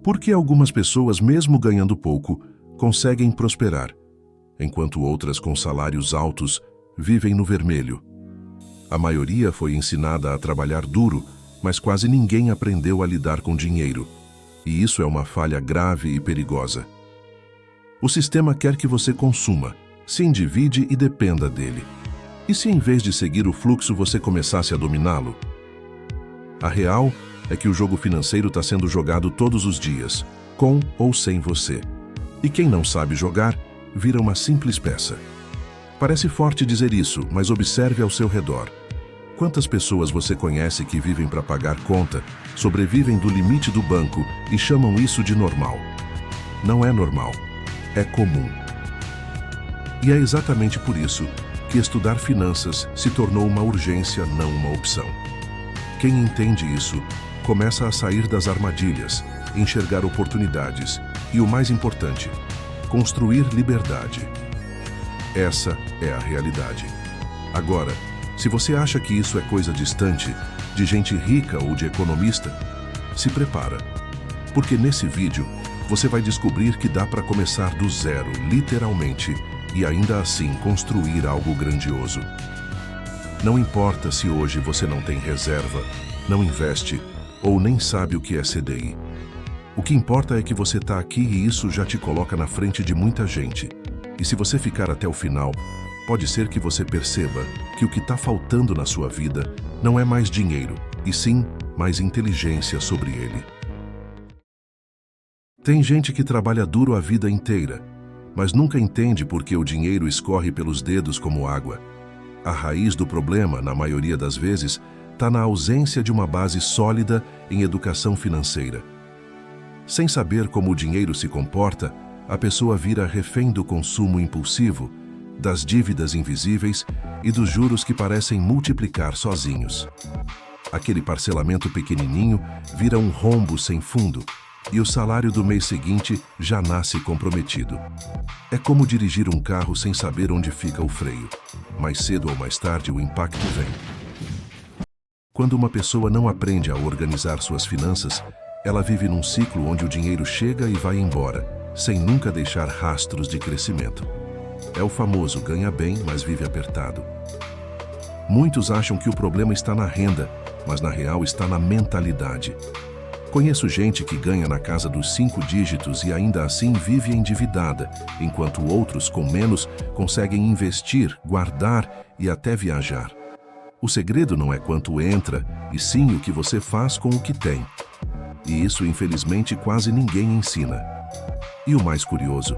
Por que algumas pessoas, mesmo ganhando pouco, conseguem prosperar, enquanto outras com salários altos vivem no vermelho? A maioria foi ensinada a trabalhar duro, mas quase ninguém aprendeu a lidar com dinheiro. E isso é uma falha grave e perigosa. O sistema quer que você consuma, se endivide e dependa dele. E se em vez de seguir o fluxo você começasse a dominá-lo? A real é que o jogo financeiro está sendo jogado todos os dias, com ou sem você. E quem não sabe jogar, vira uma simples peça. Parece forte dizer isso, mas observe ao seu redor. Quantas pessoas você conhece que vivem para pagar conta, sobrevivem do limite do banco e chamam isso de normal? Não é normal, é comum. E é exatamente por isso que estudar finanças se tornou uma urgência, não uma opção. Quem entende isso, começa a sair das armadilhas, enxergar oportunidades e, o mais importante, construir liberdade. Essa é a realidade. Agora, se você acha que isso é coisa distante, de gente rica ou de economista, se prepara. Porque nesse vídeo, você vai descobrir que dá para começar do zero, literalmente, e ainda assim construir algo grandioso. Não importa se hoje você não tem reserva, não investe ou nem sabe o que é CDI. O que importa é que você está aqui e isso já te coloca na frente de muita gente. E se você ficar até o final, pode ser que você perceba que o que está faltando na sua vida não é mais dinheiro, e sim mais inteligência sobre ele. Tem gente que trabalha duro a vida inteira, mas nunca entende por que o dinheiro escorre pelos dedos como água. A raiz do problema, na maioria das vezes, está na ausência de uma base sólida em educação financeira. Sem saber como o dinheiro se comporta, a pessoa vira refém do consumo impulsivo, das dívidas invisíveis e dos juros que parecem multiplicar sozinhos. Aquele parcelamento pequenininho vira um rombo sem fundo e o salário do mês seguinte já nasce comprometido. É como dirigir um carro sem saber onde fica o freio. Mais cedo ou mais tarde o impacto vem. Quando uma pessoa não aprende a organizar suas finanças, ela vive num ciclo onde o dinheiro chega e vai embora, sem nunca deixar rastros de crescimento. É o famoso ganha bem, mas vive apertado. Muitos acham que o problema está na renda, mas na real está na mentalidade. Conheço gente que ganha na casa dos 5 dígitos e ainda assim vive endividada, enquanto outros com menos conseguem investir, guardar e até viajar. O segredo não é quanto entra, e sim o que você faz com o que tem. E isso, infelizmente, quase ninguém ensina. E o mais curioso,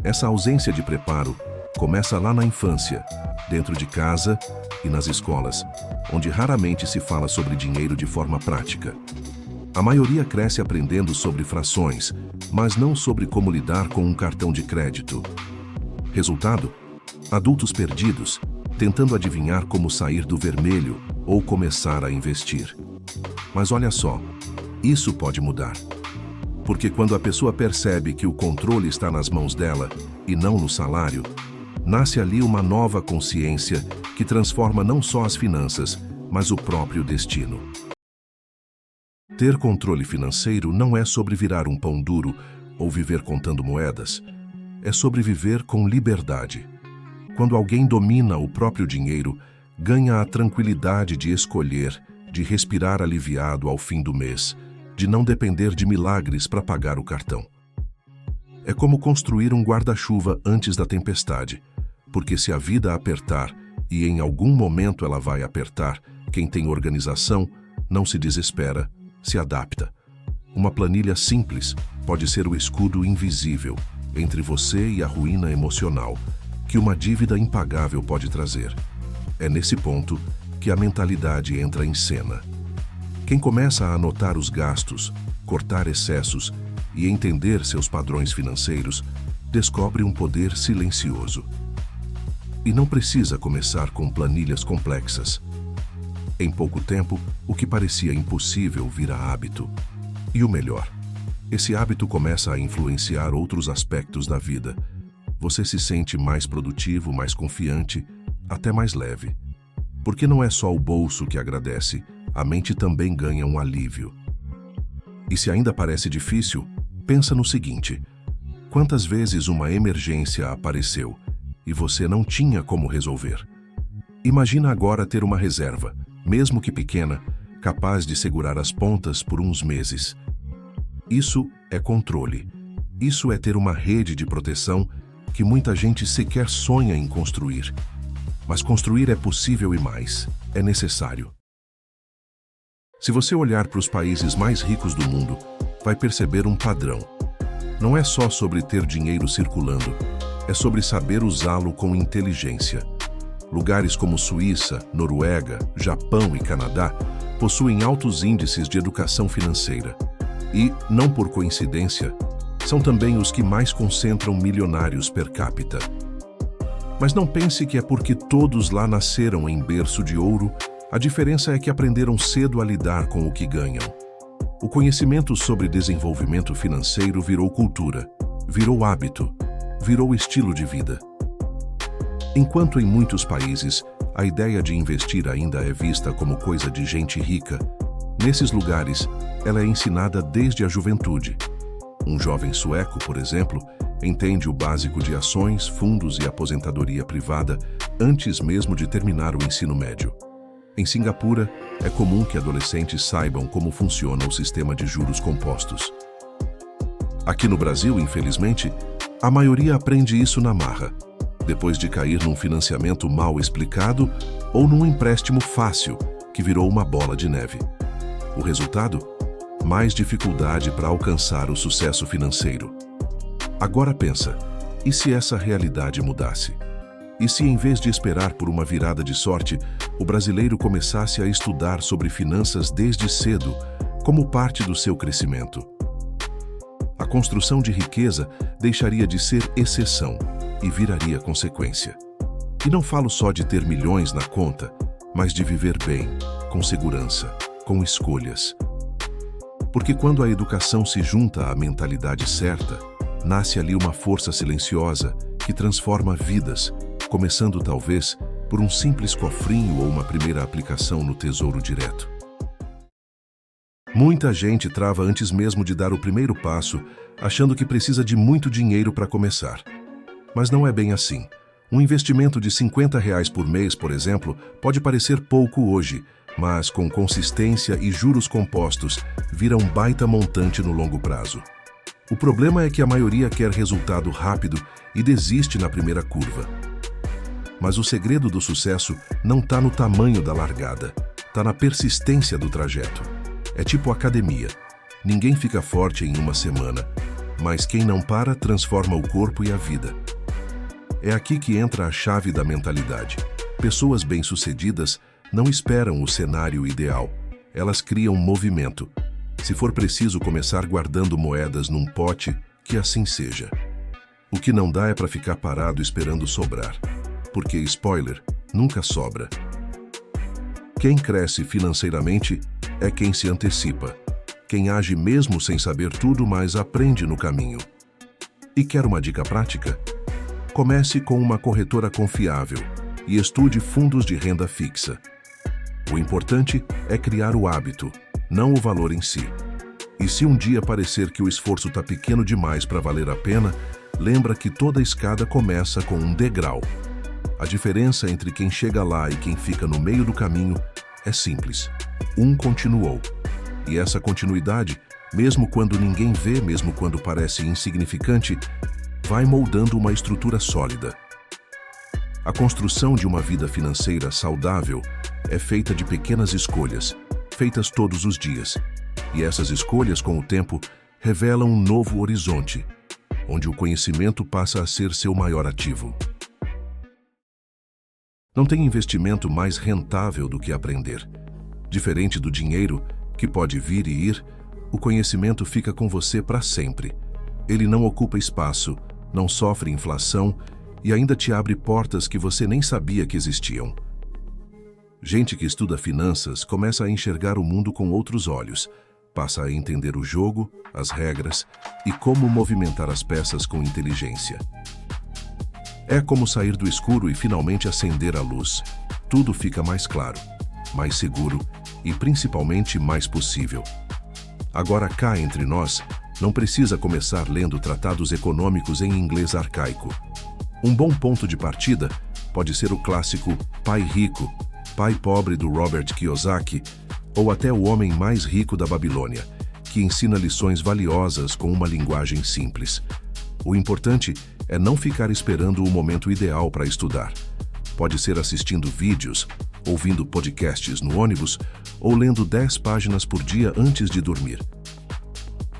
essa ausência de preparo começa lá na infância, dentro de casa e nas escolas, onde raramente se fala sobre dinheiro de forma prática. A maioria cresce aprendendo sobre frações, mas não sobre como lidar com um cartão de crédito. Resultado? Adultos perdidos, tentando adivinhar como sair do vermelho ou começar a investir. Mas olha só, isso pode mudar. Porque quando a pessoa percebe que o controle está nas mãos dela e não no salário, nasce ali uma nova consciência que transforma não só as finanças, mas o próprio destino. Ter controle financeiro não é sobre virar um pão duro ou viver contando moedas. É sobre viver com liberdade. Quando alguém domina o próprio dinheiro, ganha a tranquilidade de escolher, de respirar aliviado ao fim do mês, de não depender de milagres para pagar o cartão. É como construir um guarda-chuva antes da tempestade, porque se a vida apertar, e em algum momento ela vai apertar, quem tem organização não se desespera, se adapta. Uma planilha simples pode ser o escudo invisível entre você e a ruína emocional que uma dívida impagável pode trazer. É nesse ponto que a mentalidade entra em cena. Quem começa a anotar os gastos, cortar excessos e entender seus padrões financeiros, descobre um poder silencioso. E não precisa começar com planilhas complexas. Em pouco tempo, o que parecia impossível vira hábito. E o melhor, esse hábito começa a influenciar outros aspectos da vida. Você se sente mais produtivo, mais confiante, até mais leve. Porque não é só o bolso que agradece, a mente também ganha um alívio. E se ainda parece difícil, pensa no seguinte: quantas vezes uma emergência apareceu e você não tinha como resolver? Imagina agora ter uma reserva, mesmo que pequena, capaz de segurar as pontas por uns meses. Isso é controle. Isso é ter uma rede de proteção que muita gente sequer sonha em construir. Mas construir é possível e mais, é necessário. Se você olhar para os países mais ricos do mundo, vai perceber um padrão. Não é só sobre ter dinheiro circulando, é sobre saber usá-lo com inteligência. Lugares como Suíça, Noruega, Japão e Canadá possuem altos índices de educação financeira. E, não por coincidência, são também os que mais concentram milionários per capita. Mas não pense que é porque todos lá nasceram em berço de ouro. A diferença é que aprenderam cedo a lidar com o que ganham. O conhecimento sobre desenvolvimento financeiro virou cultura, virou hábito, virou estilo de vida. Enquanto em muitos países a ideia de investir ainda é vista como coisa de gente rica, nesses lugares ela é ensinada desde a juventude. Um jovem sueco, por exemplo, entende o básico de ações, fundos e aposentadoria privada antes mesmo de terminar o ensino médio. Em Singapura, é comum que adolescentes saibam como funciona o sistema de juros compostos. Aqui no Brasil, infelizmente, a maioria aprende isso na marra, depois de cair num financiamento mal explicado ou num empréstimo fácil, que virou uma bola de neve. O resultado? Mais dificuldade para alcançar o sucesso financeiro. Agora pensa, e se essa realidade mudasse? E se, em vez de esperar por uma virada de sorte, o brasileiro começasse a estudar sobre finanças desde cedo, como parte do seu crescimento? A construção de riqueza deixaria de ser exceção e viraria consequência. E não falo só de ter milhões na conta, mas de viver bem, com segurança, com escolhas. Porque quando a educação se junta à mentalidade certa, nasce ali uma força silenciosa que transforma vidas, começando talvez por um simples cofrinho ou uma primeira aplicação no Tesouro Direto. Muita gente trava antes mesmo de dar o primeiro passo, achando que precisa de muito dinheiro para começar. Mas não é bem assim. Um investimento de R$ 50 por mês, por exemplo, pode parecer pouco hoje, mas com consistência e juros compostos, vira um baita montante no longo prazo. O problema é que a maioria quer resultado rápido e desiste na primeira curva. Mas o segredo do sucesso não está no tamanho da largada, está na persistência do trajeto. É tipo academia. Ninguém fica forte em uma semana, mas quem não para transforma o corpo e a vida. É aqui que entra a chave da mentalidade. Pessoas bem-sucedidas não esperam o cenário ideal, elas criam movimento. Se for preciso começar guardando moedas num pote, que assim seja. O que não dá é para ficar parado esperando sobrar. Porque, spoiler, nunca sobra. Quem cresce financeiramente é quem se antecipa. Quem age mesmo sem saber tudo, mas aprende no caminho. E quer uma dica prática? Comece com uma corretora confiável e estude fundos de renda fixa. O importante é criar o hábito, não o valor em si. E se um dia parecer que o esforço está pequeno demais para valer a pena, lembra que toda escada começa com um degrau. A diferença entre quem chega lá e quem fica no meio do caminho é simples. Um continuou. E essa continuidade, mesmo quando ninguém vê, mesmo quando parece insignificante, vai moldando uma estrutura sólida. A construção de uma vida financeira saudável é feita de pequenas escolhas, feitas todos os dias. E essas escolhas, com o tempo, revelam um novo horizonte, onde o conhecimento passa a ser seu maior ativo. Não tem investimento mais rentável do que aprender. Diferente do dinheiro, que pode vir e ir, o conhecimento fica com você para sempre. Ele não ocupa espaço, não sofre inflação e ainda te abre portas que você nem sabia que existiam. Gente que estuda finanças começa a enxergar o mundo com outros olhos, passa a entender o jogo, as regras e como movimentar as peças com inteligência. É como sair do escuro e finalmente acender a luz. Tudo fica mais claro, mais seguro e principalmente mais possível. Agora, cá entre nós, não precisa começar lendo tratados econômicos em inglês arcaico. Um bom ponto de partida pode ser o clássico Pai Rico, Pai Pobre do Robert Kiyosaki, ou até O Homem Mais Rico da Babilônia, que ensina lições valiosas com uma linguagem simples. O importante é não ficar esperando o momento ideal para estudar. Pode ser assistindo vídeos, ouvindo podcasts no ônibus ou lendo 10 páginas por dia antes de dormir.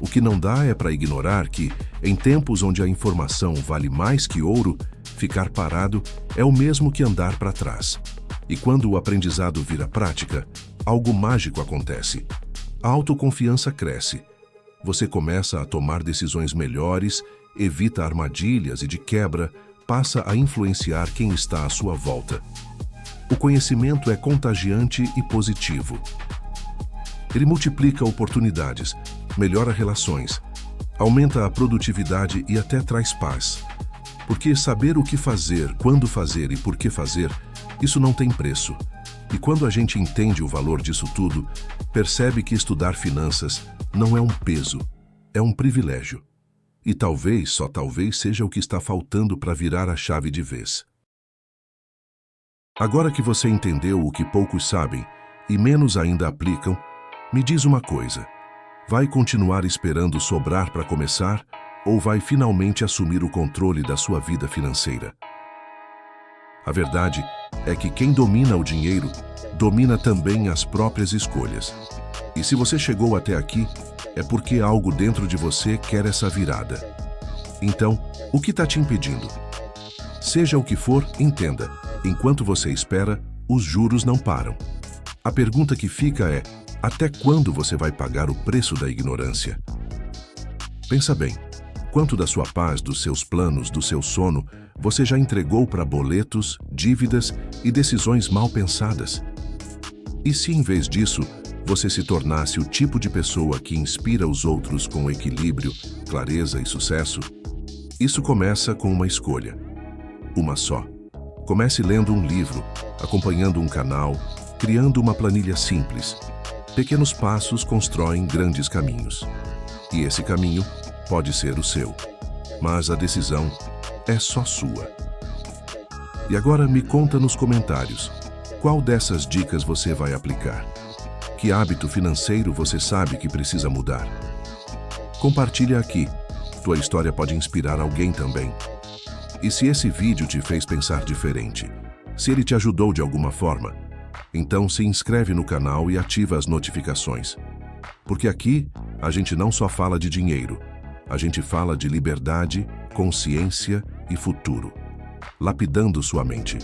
O que não dá é para ignorar que, em tempos onde a informação vale mais que ouro, ficar parado é o mesmo que andar para trás. E quando o aprendizado vira prática, algo mágico acontece. A autoconfiança cresce. Você começa a tomar decisões melhores, evita armadilhas e, de quebra, passa a influenciar quem está à sua volta. O conhecimento é contagiante e positivo. Ele multiplica oportunidades, melhora relações, aumenta a produtividade e até traz paz. Porque saber o que fazer, quando fazer e por que fazer, isso não tem preço. E quando a gente entende o valor disso tudo, percebe que estudar finanças não é um peso, é um privilégio. E talvez, só talvez, seja o que está faltando para virar a chave de vez. Agora que você entendeu o que poucos sabem e menos ainda aplicam, me diz uma coisa: vai continuar esperando sobrar para começar ou vai finalmente assumir o controle da sua vida financeira? A verdade é que quem domina o dinheiro, domina também as próprias escolhas. E se você chegou até aqui, é porque algo dentro de você quer essa virada. Então, o que está te impedindo? Seja o que for, entenda, enquanto você espera, os juros não param. A pergunta que fica é: até quando você vai pagar o preço da ignorância? Pensa bem, quanto da sua paz, dos seus planos, do seu sono, você já entregou para boletos, dívidas e decisões mal pensadas? E se, em vez disso, você se tornasse o tipo de pessoa que inspira os outros com equilíbrio, clareza e sucesso? Isso começa com uma escolha. Uma só. Comece lendo um livro, acompanhando um canal, criando uma planilha simples. Pequenos passos constroem grandes caminhos. E esse caminho pode ser o seu. Mas a decisão é só sua. E agora me conta nos comentários, qual dessas dicas você vai aplicar? Que hábito financeiro você sabe que precisa mudar? Compartilha aqui. Tua história pode inspirar alguém também. E se esse vídeo te fez pensar diferente, se ele te ajudou de alguma forma, então se inscreve no canal e ativa as notificações. Porque aqui a gente não só fala de dinheiro, a gente fala de liberdade, consciência e futuro. Lapidando sua mente.